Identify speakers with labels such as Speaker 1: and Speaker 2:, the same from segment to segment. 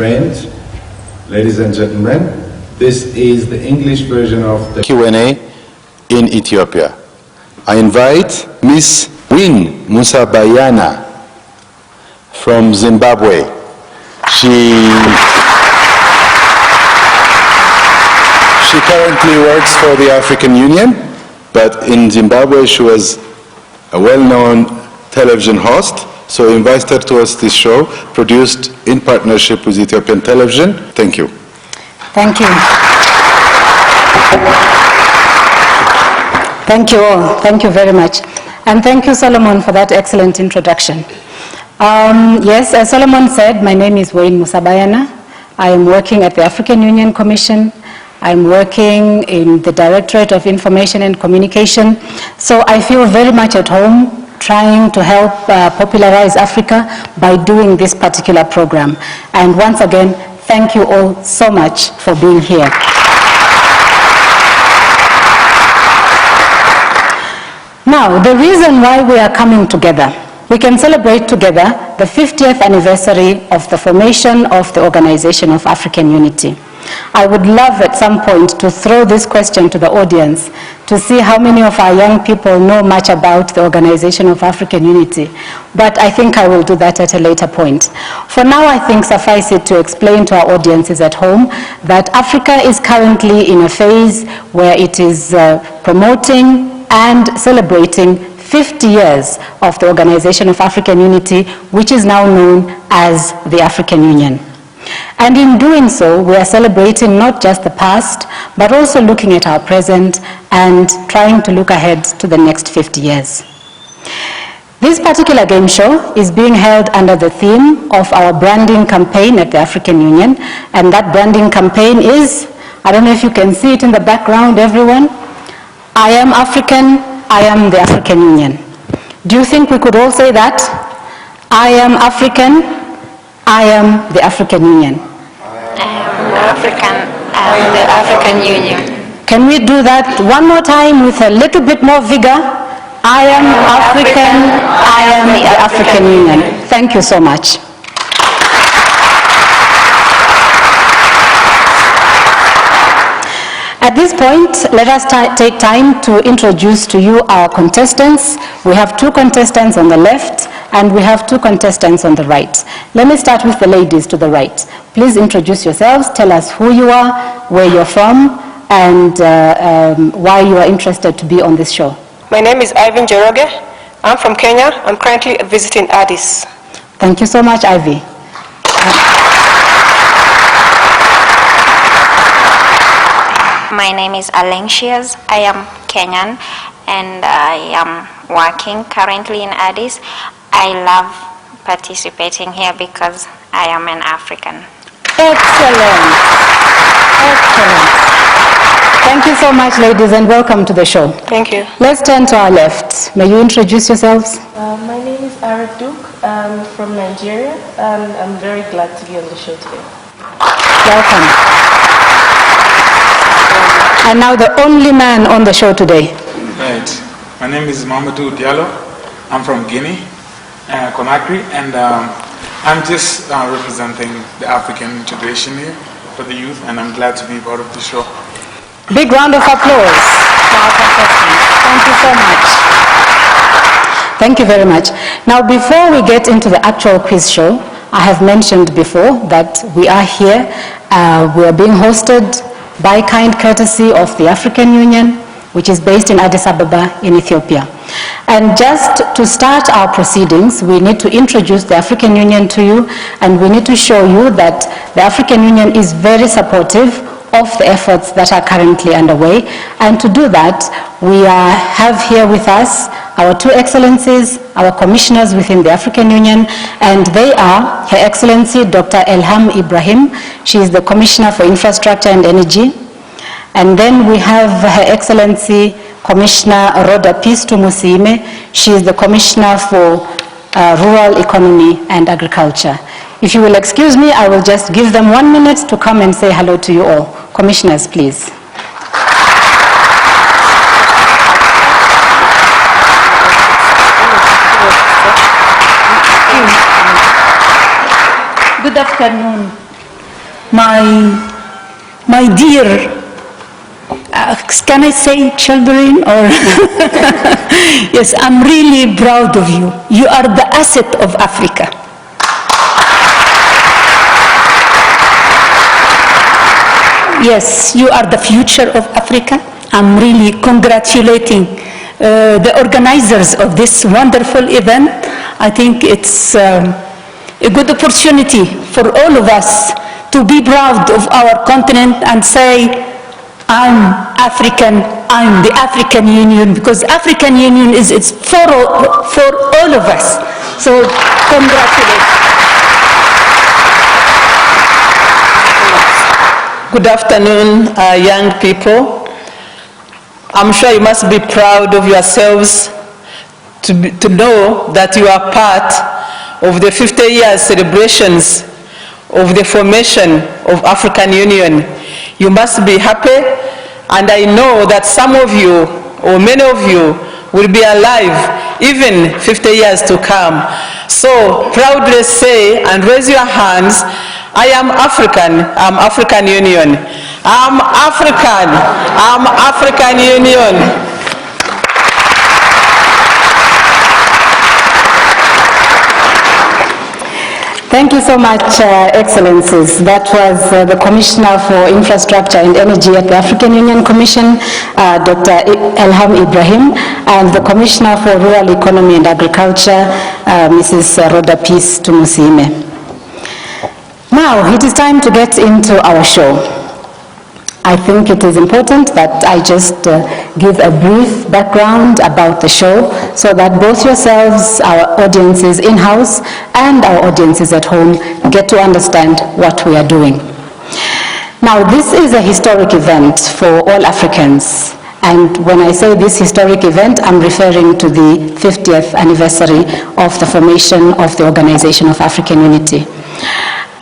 Speaker 1: friends, ladies and gentlemen, this is the English version of the
Speaker 2: Q&A in Ethiopia. I invite Miss Win Musabayana from Zimbabwe. She currently works for the African Union, but in Zimbabwe she was a well-known television host, so I invited her to us this show, produced in partnership with Ethiopian television. Thank you.
Speaker 3: Thank you. Thank you all. Thank you very much. And thank you, Solomon, for that excellent introduction. Yes, as Solomon said, my name is Wayne Musabayana. I am working at the African Union Commission. I'm working in the Directorate of Information and Communication. So I feel very much at home trying to help popularize Africa by doing this particular program. And once again, thank you all so much for being here. Now, the reason why we are coming together, we can celebrate together the 50th anniversary of the formation of the Organization of African Unity. I would love at some point to throw this question to the audience to see how many of our young people know much about the Organization of African Unity. But I think I will do that at a later point. For now, I think suffice it to explain to our audiences at home that Africa is currently in a phase where it is promoting and celebrating 50 years of the Organization of African Unity, which is now known as the African Union. And in doing so, we are celebrating not just the past, but also looking at our present and trying to look ahead to the next 50 years. This particular game show is being held under the theme of our branding campaign at the African Union, and that branding campaign is, I don't know if you can see it in the background, everyone, I am African, I am the African Union. Do you think we could all say that? I am African, I am the African Union.
Speaker 4: I am African, I am the African Union.
Speaker 3: Can we do that one more time with a little bit more vigor? I am African, I am the African Union. Thank you so much. At this point, let us take time to introduce to you our contestants. We have two contestants on the left, and we have two contestants on the right. Let me start with the ladies to the right. Please introduce yourselves, tell us who you are, where you're from, and why you are interested to be on this show.
Speaker 5: My name is Ivan Joroge. I'm from Kenya. I'm currently visiting Addis.
Speaker 3: Thank you so much, Ivy.
Speaker 4: My name is Alencias. I am Kenyan and I am working currently in Addis. I love participating here because I am an African.
Speaker 3: Excellent. Excellent. Thank you so much, ladies, and welcome to the show.
Speaker 5: Thank you.
Speaker 3: Let's turn to our left. May you introduce yourselves?
Speaker 6: My name is Arif Duke. I'm from Nigeria, and I'm very glad to be on the show today.
Speaker 3: Welcome. And now the only man on the show today.
Speaker 7: Right. My name is Mamadou Diallo. I'm from Guinea, Conakry, and I'm just representing the African integration here for the youth, and I'm glad to be part of the show.
Speaker 3: Big round of applause for our contestants. Thank you so much. Thank you very much. Now, before we get into the actual quiz show, I have mentioned before that we are here. We are being hosted by kind courtesy of the African Union, which is based in Addis Ababa in Ethiopia. And just to start our proceedings, we need to introduce the African Union to you, and we need to show you that the African Union is very supportive of the efforts that are currently underway. And to do that, we have here with us our two excellencies, our commissioners within the African Union, and they are Her Excellency Dr. Elham Ibrahim. She is the Commissioner for Infrastructure and Energy. And then we have Her Excellency Commissioner Roda Pistu Musime. She is the Commissioner for Rural Economy and Agriculture. If you will excuse me, I will just give them 1 minute to come and say hello to you all. Commissioners, please.
Speaker 8: Good afternoon. my dear, can I say children or? Yes, I'm really proud of you. You are the asset of Africa. Yes, you are the future of Africa. I'm really congratulating the organizers of this wonderful event. I think it's a good opportunity for all of us to be proud of our continent and say, I'm African, I'm the African Union, because African Union is for all of us. So congratulations.
Speaker 9: Good afternoon, young people. I'm sure you must be proud of yourselves to know that you are part of the 50 years celebrations of the formation of African Union. You must be happy, and I know that some of you, or many of you, will be alive even 50 years to come. So proudly say and raise your hands, I am African, I'm African Union. I'm African, I'm African Union.
Speaker 3: Thank you so much, Excellencies. That was the Commissioner for Infrastructure and Energy at the African Union Commission, Dr. Elham Ibrahim, and the Commissioner for Rural Economy and Agriculture, Mrs. Rhoda Peace Tumusime. Now, it is time to get into our show. I think it is important that I just give a brief background about the show so that both yourselves, our audiences in-house, and our audiences at home get to understand what we are doing. Now, this is a historic event for all Africans. And when I say this historic event, I'm referring to the 50th anniversary of the formation of the Organization of African Unity.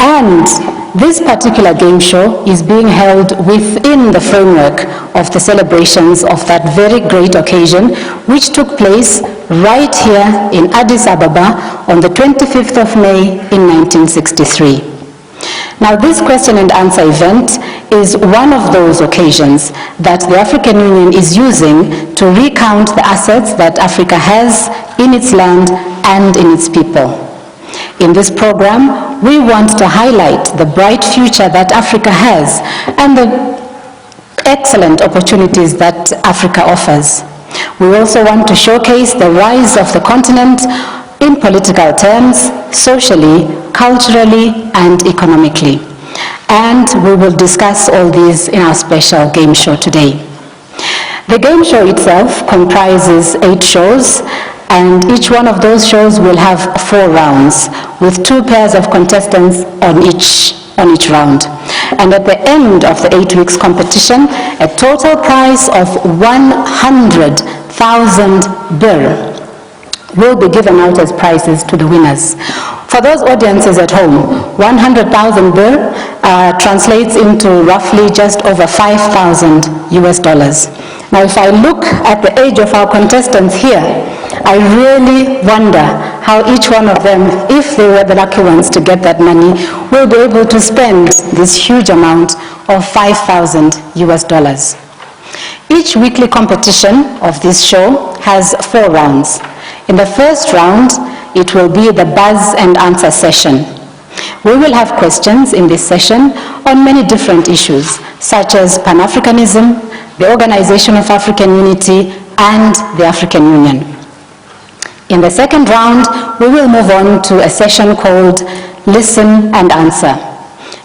Speaker 3: And this particular game show is being held within the framework of the celebrations of that very great occasion, which took place right here in Addis Ababa on the 25th of May in 1963. Now, this question and answer event is one of those occasions that the African Union is using to recount the assets that Africa has in its land and in its people. In this program, we want to highlight the bright future that Africa has and the excellent opportunities that Africa offers. We also want to showcase the rise of the continent in political terms, socially, culturally, and economically. And we will discuss all these in our special game show today. The game show itself comprises 8 shows, and each one of those shows will have 4 rounds, with 2 pairs of contestants on each round. And at the end of the 8 weeks competition, a total prize of 100,000 birr will be given out as prizes to the winners. For those audiences at home, 100,000 birr translates into roughly just over $5,000 US. Now, if I look at the age of our contestants here, I really wonder how each one of them, if they were the lucky ones to get that money, will be able to spend this huge amount of $5,000 US. Each weekly competition of this show has 4 rounds. In the first round, it will be the buzz and answer session. We will have questions in this session on many different issues, such as Pan-Africanism, the Organization of African Unity, and the African Union. In the second round, we will move on to a session called Listen and Answer.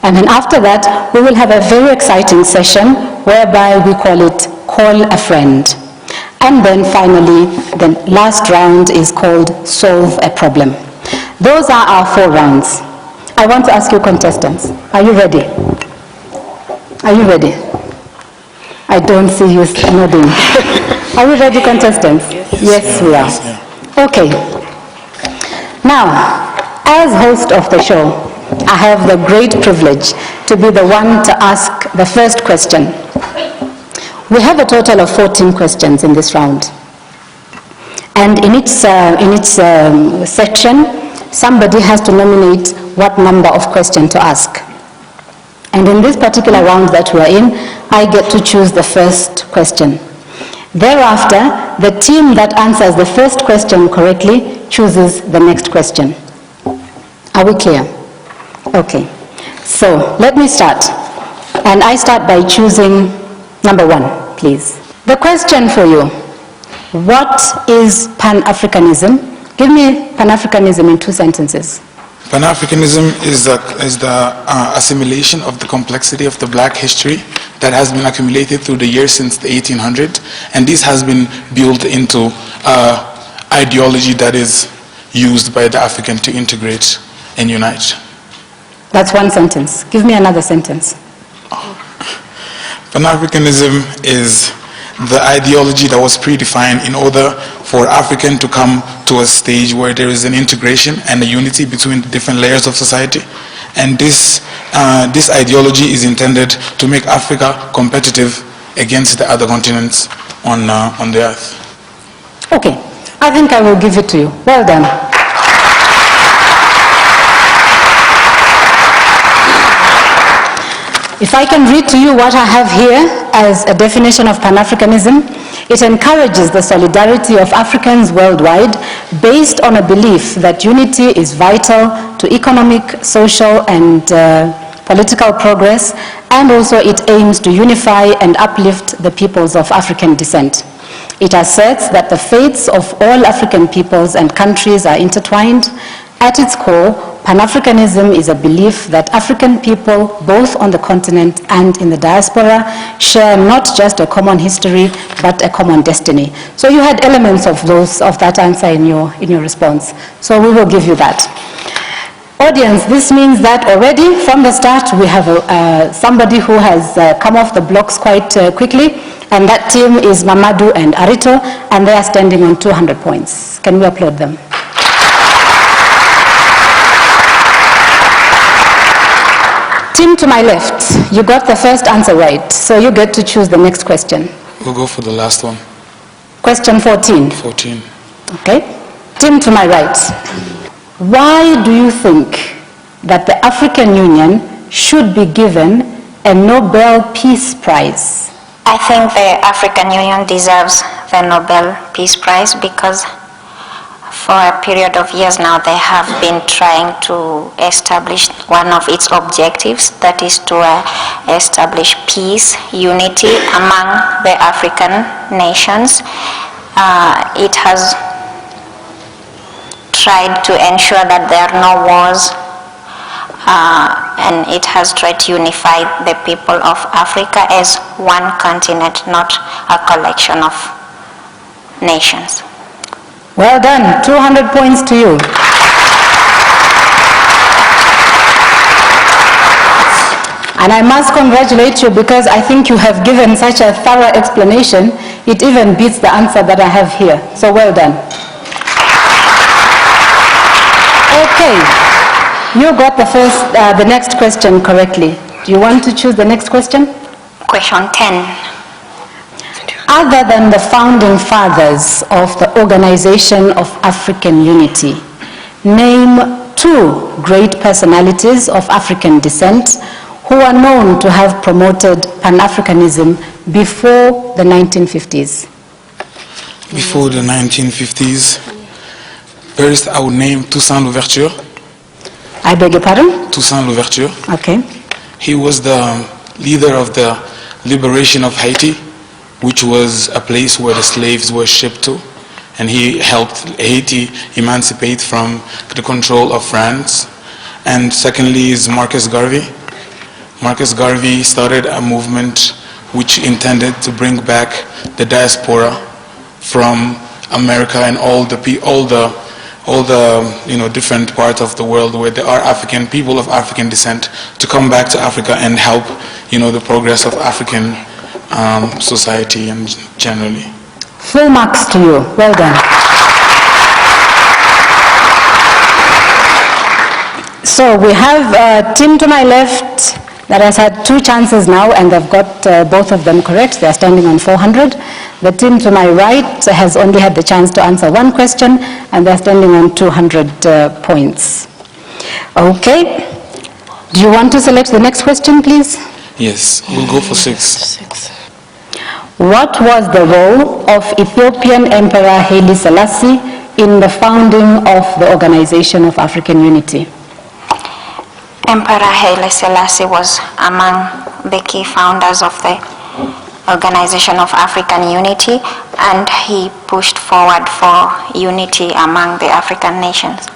Speaker 3: And then after that, we will have a very exciting session whereby we call it Call a Friend. And then finally, the last round is called Solve a Problem. Those are our 4 rounds. I want to ask you contestants, are you ready? Are you ready? I don't see you nodding. Are we ready, contestants? Yes, we are. Okay. Now, as host of the show, I have the great privilege to be the one to ask the first question. We have a total of 14 questions in this round. And in each section, somebody has to nominate what number of question to ask. And in this particular round that we are in, I get to choose the first question. Thereafter, the team that answers the first question correctly chooses the next question. Are we clear? Okay. So let me start. And I start by choosing number 1, please. The question for you: what is Pan-Africanism? Give me Pan-Africanism in 2 sentences.
Speaker 7: Pan-Africanism is the assimilation of the complexity of the black history that has been accumulated through the years since the 1800s, and this has been built into ideology that is used by the African to integrate and unite.
Speaker 3: That's 1 sentence. Give me another sentence.
Speaker 7: Pan-Africanism is the ideology that was predefined in order for African to come to a stage where there is an integration and a unity between the different layers of society. And this ideology is intended to make Africa competitive against the other continents on the earth.
Speaker 3: Okay, I think I will give it to you. Well done. If I can read to you what I have here as a definition of Pan-Africanism, it encourages the solidarity of Africans worldwide based on a belief that unity is vital to economic, social, and political progress, and also it aims to unify and uplift the peoples of African descent. It asserts that the fates of all African peoples and countries are intertwined. At its core, Pan-Africanism is a belief that African people, both on the continent and in the diaspora, share not just a common history, but a common destiny. So you had elements of that answer in your response. So we will give you that. Audience, this means that already from the start we have somebody who has come off the blocks quite quickly, and that team is Mamadou and Arito, and they are standing on 200 points. Can we applaud them? Team to my left, you got the first answer right, so you get to choose the next question.
Speaker 7: We'll go for the last one.
Speaker 3: Question 14.
Speaker 7: 14.
Speaker 3: Okay. Team to my right, why do you think that the African Union should be given a Nobel Peace Prize?
Speaker 4: I think the African Union deserves the Nobel Peace Prize because for a period of years now they have been trying to establish one of its objectives, that is to establish peace, unity among the African nations. It has tried to ensure that there are no wars, and it has tried to unify the people of Africa as one continent, not a collection of nations.
Speaker 3: Well done, 200 points to you. And I must congratulate you because I think you have given such a thorough explanation, it even beats the answer that I have here. So well done. Okay, you got the next question correctly. Do you want to choose the next question?
Speaker 4: Question 10.
Speaker 3: Other than the founding fathers of the Organization of African Unity, name 2 great personalities of African descent who are known to have promoted Pan-Africanism before the 1950s.
Speaker 7: Before the 1950s, first I would name Toussaint Louverture.
Speaker 3: I beg your pardon?
Speaker 7: Toussaint Louverture.
Speaker 3: Okay.
Speaker 7: He was the leader of the liberation of Haiti, which was a place where the slaves were shipped to, and he helped Haiti emancipate from the control of France. And secondly is Marcus Garvey. Marcus Garvey started a movement which intended to bring back the diaspora from America and all the different parts of the world where there are African people of African descent to come back to Africa and help the progress of African society and generally.
Speaker 3: Full marks to you. Well done. So we have a team to my left that has had 2 chances now, and they've got both of them correct. They are standing on 400. The team to my right has only had the chance to answer 1 question, and they're standing on 200 points. Okay. Do you want to select the next question, please?
Speaker 7: Yes, we'll go for 6.
Speaker 3: What was the role of Ethiopian Emperor Haile Selassie in the founding of the Organization of African Unity?
Speaker 4: Emperor Haile Selassie was among the key founders of the Organization of African Unity, and he pushed forward for unity among the African nations.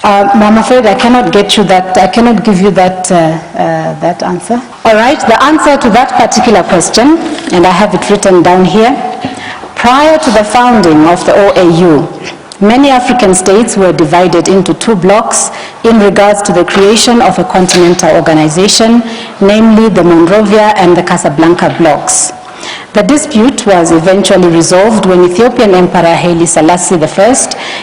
Speaker 3: I'm afraid I cannot get you that. I cannot give you that that answer. All right, the answer to that particular question, and I have it written down here. Prior to the founding of the OAU, many African states were divided into 2 blocks in regards to the creation of a continental organization, namely the Monrovia and the Casablanca blocks. The dispute was eventually resolved when Ethiopian Emperor Haile Selassie I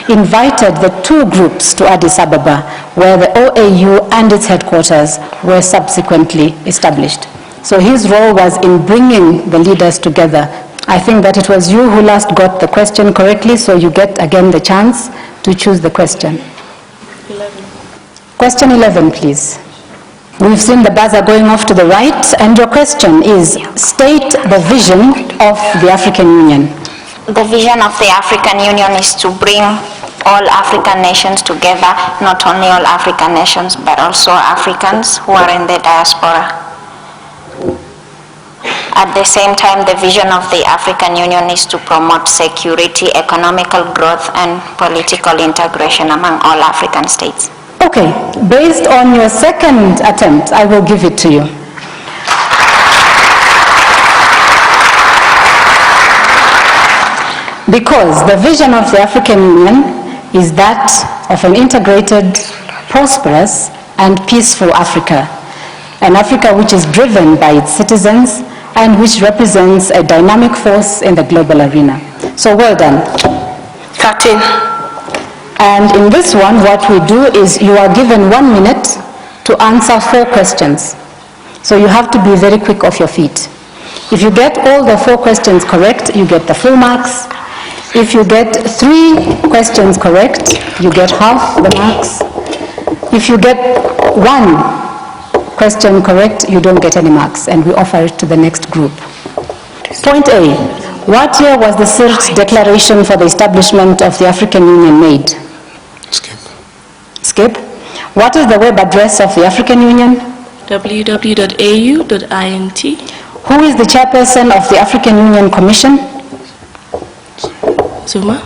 Speaker 3: invited the 2 groups to Addis Ababa, where the OAU and its headquarters were subsequently established. So his role was in bringing the leaders together. I think that it was you who last got the question correctly, so you get again the chance to choose the question.
Speaker 6: 11.
Speaker 3: Question 11, please. We've seen the buzzer going off to the right, and your question is, state the vision of the African Union.
Speaker 4: The vision of the African Union is to bring all African nations together, not only all African nations, but also Africans who are in the diaspora. At the same time, the vision of the African Union is to promote security, economical growth, and political integration among all African states.
Speaker 3: Okay, based on your second attempt, I will give it to you. Because the vision of the African Union is that of an integrated, prosperous, and peaceful Africa. An Africa which is driven by its citizens and which represents a dynamic force in the global arena. So well done.
Speaker 5: 13.
Speaker 3: And in this one, what we do is you are given 1 minute to answer 4 questions. So you have to be very quick off your feet. If you get all the 4 questions correct, you get the full marks. If you get 3 questions correct, you get half the marks. If you get 1 question correct, you don't get any marks, and we offer it to the next group. Point A. What year was the Sirt Declaration for the establishment of the African Union made?
Speaker 7: Skip.
Speaker 3: Skip. What is the web address of the African Union?
Speaker 6: www.au.int.
Speaker 3: Who is the chairperson of the African Union Commission?
Speaker 6: Zuma.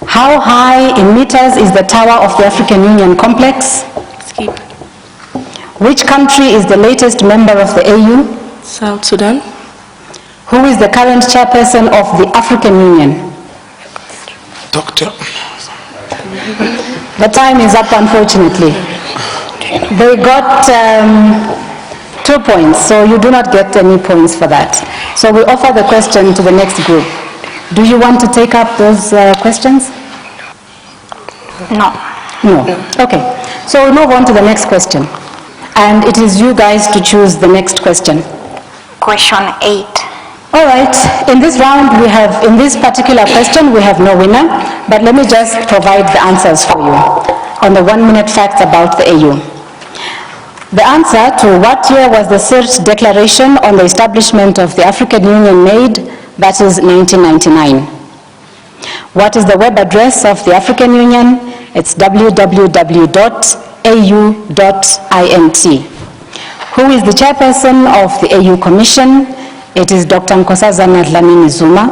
Speaker 3: How high in meters is the tower of the African Union complex?
Speaker 6: Skip.
Speaker 3: Which country is the latest member of the AU?
Speaker 6: South Sudan.
Speaker 3: Who is the current chairperson of the African Union?
Speaker 7: Doctor.
Speaker 3: The time is up, unfortunately. They got 2 points, so you do not get any points for that. So we offer the question to the next group. Do you want to take up those questions?
Speaker 4: No.
Speaker 3: No. Okay. So we'll move on to the next question. And it is you guys to choose the next question.
Speaker 4: Question 8.
Speaker 3: All right, in this round in this particular question, we have no winner, but let me just provide the answers for you on the 1 minute facts about the AU. The answer to what year was the Sirt Declaration on the establishment of the African Union made, that is 1999. What is the web address of the African Union? It's www.au.int. Who is the chairperson of the AU Commission? It is Dr. Nkosazana Dlamini Zuma.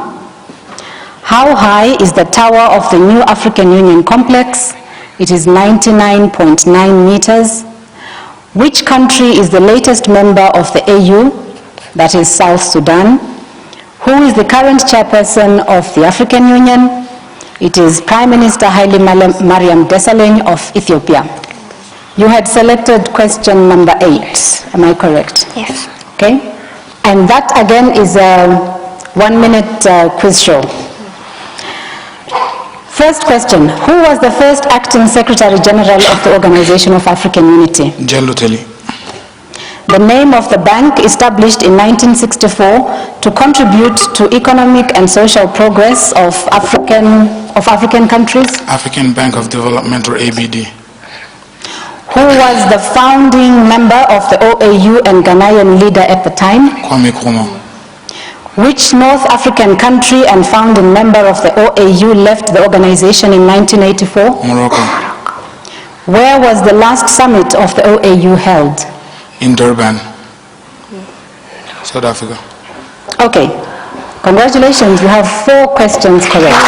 Speaker 3: How high is the tower of the new African Union complex? It is 99.9 meters. Which country is the latest member of the AU? That is South Sudan. Who is the current chairperson of the African Union? It is Prime Minister Haile Mariam Desalegn of Ethiopia. You had selected question number 8, am I correct?
Speaker 4: Yes.
Speaker 3: Okay. And that again is a 1 minute quiz show. First question, who was the first acting Secretary General of the Organization of African Unity?
Speaker 7: Jaluteli.
Speaker 3: The name of the bank established in 1964 to contribute to economic and social progress of African countries?
Speaker 7: African Bank of Development, or ABD.
Speaker 3: Who was the founding member of the OAU and Ghanaian leader at the time?
Speaker 7: Kwame Nkrumah.
Speaker 3: Which North African country and founding member of the OAU left the organization in 1984?
Speaker 7: Morocco.
Speaker 3: Where was the last summit of the OAU held?
Speaker 7: In Durban, South Africa.
Speaker 3: Okay, congratulations, you have 4 questions correct.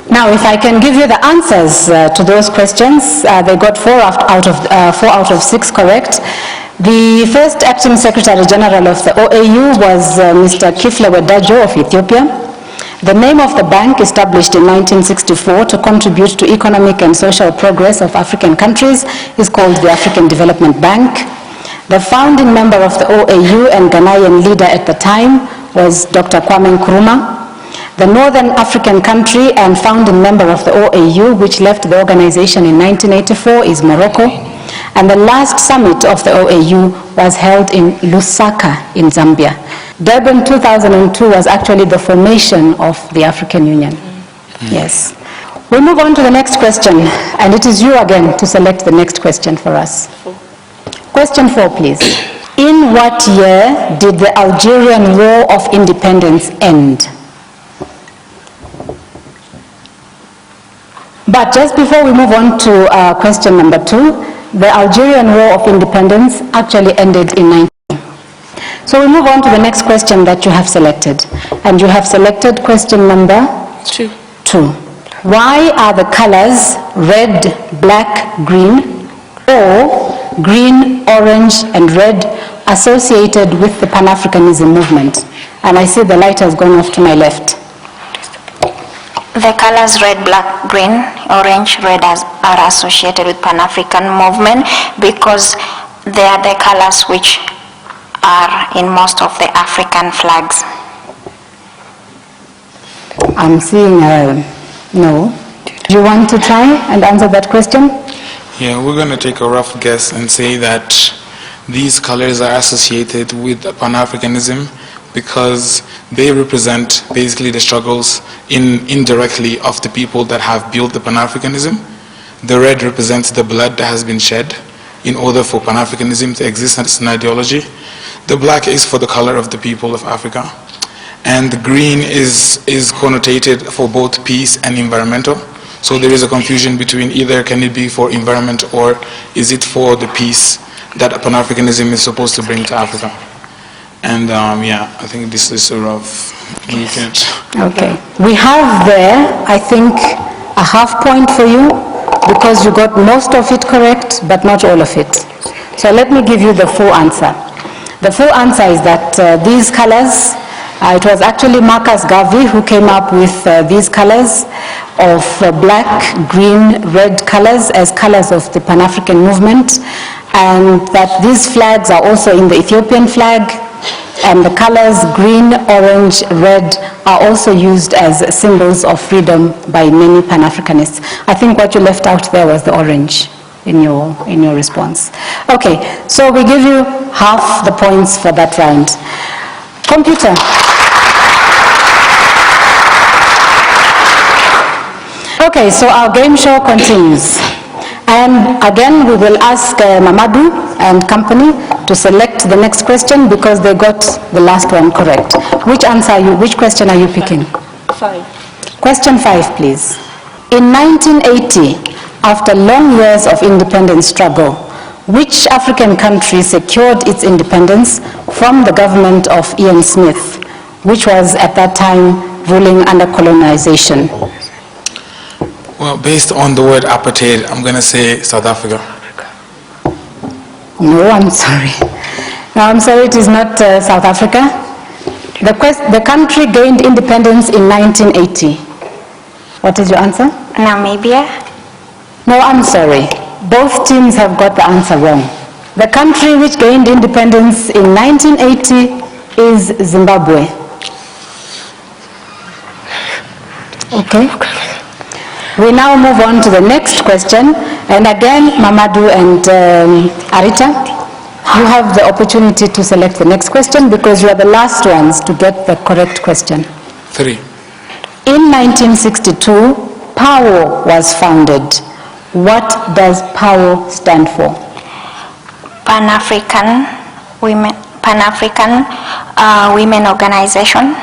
Speaker 3: Now, if I can give you the answers to those questions, they got 4 out of 6 correct. The first acting Secretary General of the OAU was Mr. Kifle Wedajo of Ethiopia. The name of the bank, established in 1964 to contribute to economic and social progress of African countries, is called the African Development Bank. The founding member of the OAU and Ghanaian leader at the time was Dr. Kwame Nkrumah. The Northern African country and founding member of the OAU, which left the organization in 1984, is Morocco. And the last summit of the OAU was held in Lusaka in Zambia. Durban 2002 was actually the formation of the African Union. Yes. We move on to the next question, and it is you again to select the next question for us. Question 4, please. In what year did the Algerian War of Independence end? But just before we move on to question number 2, the Algerian War of Independence actually ended in 19. So we move on to the next question that you have selected. And you have selected question number 2. Why are the colors red, black, green, or green, orange, and red associated with the Pan-Africanism movement? And I see the light has gone off to my left.
Speaker 4: The colors red, black, green, orange, red are associated with Pan-African movement because they are the colors which are in most of the African flags.
Speaker 3: I'm seeing no. Do you want to try and answer that question?
Speaker 7: Yeah, we're going to take a rough guess and say that these colors are associated with Pan-Africanism because they represent basically the struggles indirectly of the people that have built the Pan-Africanism. The red represents the blood that has been shed in order for Pan-Africanism to exist as an ideology. The black is for the color of the people of Africa. And the green is connotated for both peace and environmental. So there is a confusion between either can it be for environment or is it for the peace that Pan-Africanism is supposed to bring to Africa. And yeah, I think this is a rough look at.
Speaker 3: Okay. We have there, I think, a half point for you because you got most of it correct, but not all of it. So let me give you the full answer. The full answer is that these colors, it was actually Marcus Garvey who came up with these colors of black, green, red colors as colors of the Pan-African movement, and that these flags are also in the Ethiopian flag, and the colors green, orange, red are also used as symbols of freedom by many Pan-Africanists. I think what you left out there was the orange in your response. Okay, so we give you half the points for that round. Computer. Okay, so our game show continues. And again, we will ask Mamadou and company to select the next question because they got the last one correct. Which question are you picking?
Speaker 6: 5.
Speaker 3: Question 5, please. In 1980, after long years of independence struggle, which African country secured its independence from the government of Ian Smith, which was at that time ruling under colonization?
Speaker 7: Well, based on the word apartheid, I'm going to say South Africa.
Speaker 3: No, I'm sorry. No, I'm sorry, it is not South Africa. The country gained independence in 1980. What is your answer?
Speaker 4: Namibia.
Speaker 3: No, I'm sorry. Both teams have got the answer wrong. The country which gained independence in 1980 is Zimbabwe. Okay. We now move on to the next question. And again, Mamadou and Arita, you have the opportunity to select the next question because you are the last ones to get the correct question.
Speaker 7: 3.
Speaker 3: In 1962, PAO was founded. What does PAO stand for?
Speaker 4: Pan-African Women Organization.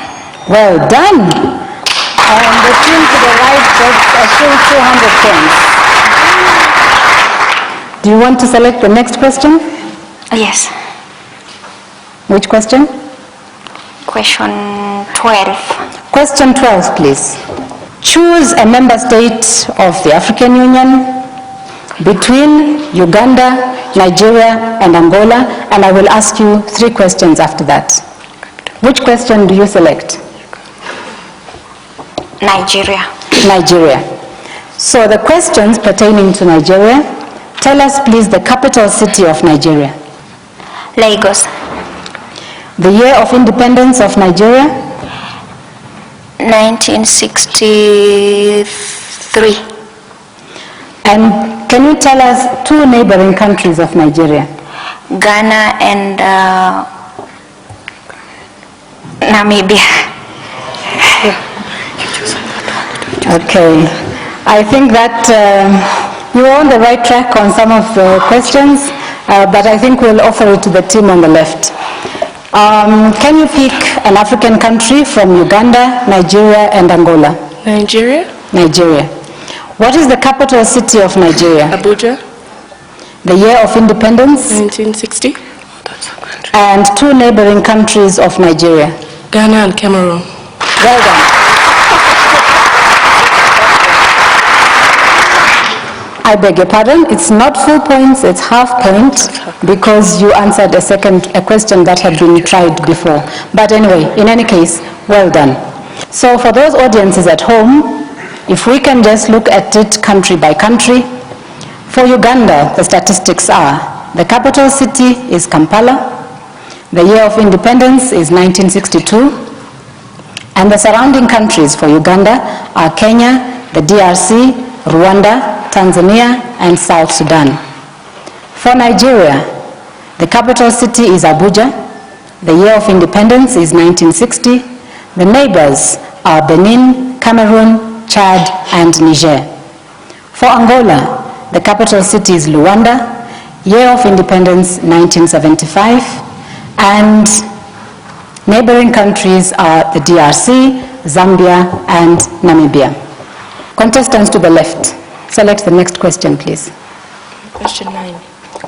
Speaker 3: Well done. And the team to the right gets a full 200 points. Do you want to select the next question?
Speaker 4: Yes.
Speaker 3: Which question?
Speaker 4: Question 12.
Speaker 3: Question 12, please. Choose a member state of the African Union between Uganda, Nigeria, and Angola, and I will ask you 3 questions after that. Which question do you select?
Speaker 4: Nigeria.
Speaker 3: Nigeria. So the questions pertaining to Nigeria, tell us please the capital city of Nigeria.
Speaker 4: Lagos.
Speaker 3: The year of independence of Nigeria?
Speaker 4: 1963.
Speaker 3: And can you tell us 2 neighboring countries of Nigeria?
Speaker 4: Ghana and Namibia.
Speaker 3: Okay. I think that you are on the right track on some of the questions, but I think we'll offer it to the team on the left. Can you pick an African country from Uganda, Nigeria, and Angola?
Speaker 6: Nigeria.
Speaker 3: Nigeria. What is the capital city of Nigeria?
Speaker 6: Abuja.
Speaker 3: The year of independence?
Speaker 6: 1960.
Speaker 3: And 2 neighboring countries of Nigeria?
Speaker 6: Ghana and Cameroon.
Speaker 3: Well done. I beg your pardon, it's not full points, it's half point, because you answered a question that had been tried before. But anyway, in any case, well done. So for those audiences at home, if we can just look at it country by country, for Uganda, the statistics are, the capital city is Kampala, the year of independence is 1962, and the surrounding countries for Uganda are Kenya, the DRC, Rwanda, Tanzania, and South Sudan. For Nigeria, the capital city is Abuja, the year of independence is 1960, the neighbors are Benin, Cameroon, Chad, and Niger. For Angola, the capital city is Luanda, year of independence 1975, and neighboring countries are the DRC, Zambia, and Namibia. Contestants to the left, select the next question, please.
Speaker 6: Question 9.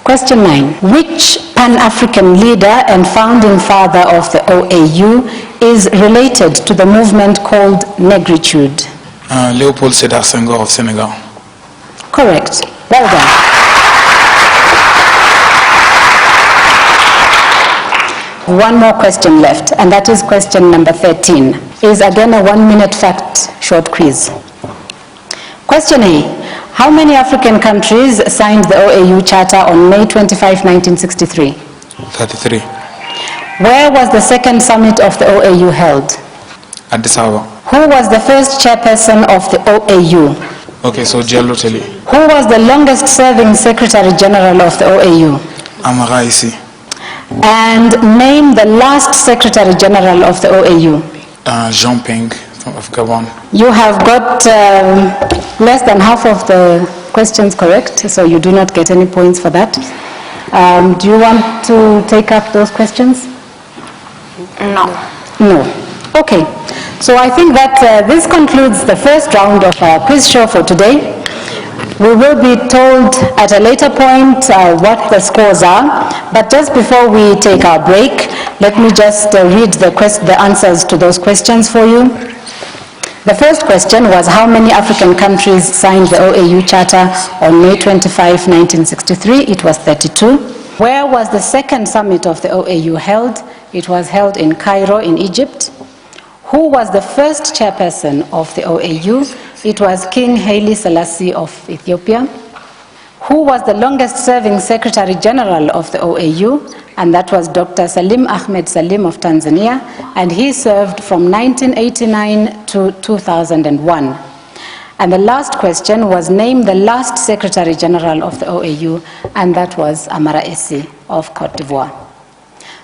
Speaker 3: Question 9. Which Pan-African leader and founding father of the OAU is related to the movement called Negritude?
Speaker 7: Léopold Sédar Senghor of Senegal.
Speaker 3: Correct. Well done. One more question left, and that is question number 13. Is again a 1-minute fact short quiz. Question A. How many African countries signed the OAU Charter on May 25, 1963?
Speaker 7: 33.
Speaker 3: Where was the second summit of the OAU held?
Speaker 7: Addis Ababa.
Speaker 3: Who was the first chairperson of the OAU?
Speaker 7: Okay, so Diallo Telly.
Speaker 3: Who was the longest serving Secretary General of the OAU?
Speaker 7: Amara Isi.
Speaker 3: And name the last Secretary General of the OAU.
Speaker 7: Jean Ping of Gabon.
Speaker 3: You have got less than half of the questions correct, so you do not get any points for that. Do you want to take up those questions?
Speaker 4: No.
Speaker 3: No. Okay. So I think that this concludes the first round of our quiz show for today. We will be told at a later point what the scores are, but just before we take our break, let me just read the answers to those questions for you. The first question was how many African countries signed the OAU Charter on May 25, 1963? It was 32. Where was the second summit of the OAU held? It was held in Cairo in Egypt. Who was the first chairperson of the OAU? It was King Haile Selassie of Ethiopia. Who was the longest serving Secretary General of the OAU? And that was Dr. Salim Ahmed Salim of Tanzania, and he served from 1989 to 2001. And the last question was name the last Secretary General of the OAU, and that was Amara Esi of Cote d'Ivoire.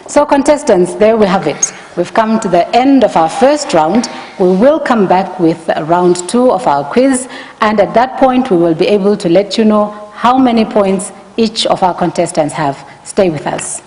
Speaker 3: So contestants, there we have it. We've come to the end of our first round. We will come back with round 2 of our quiz, and at that point we will be able to let you know how many points each of our contestants have. Stay with us.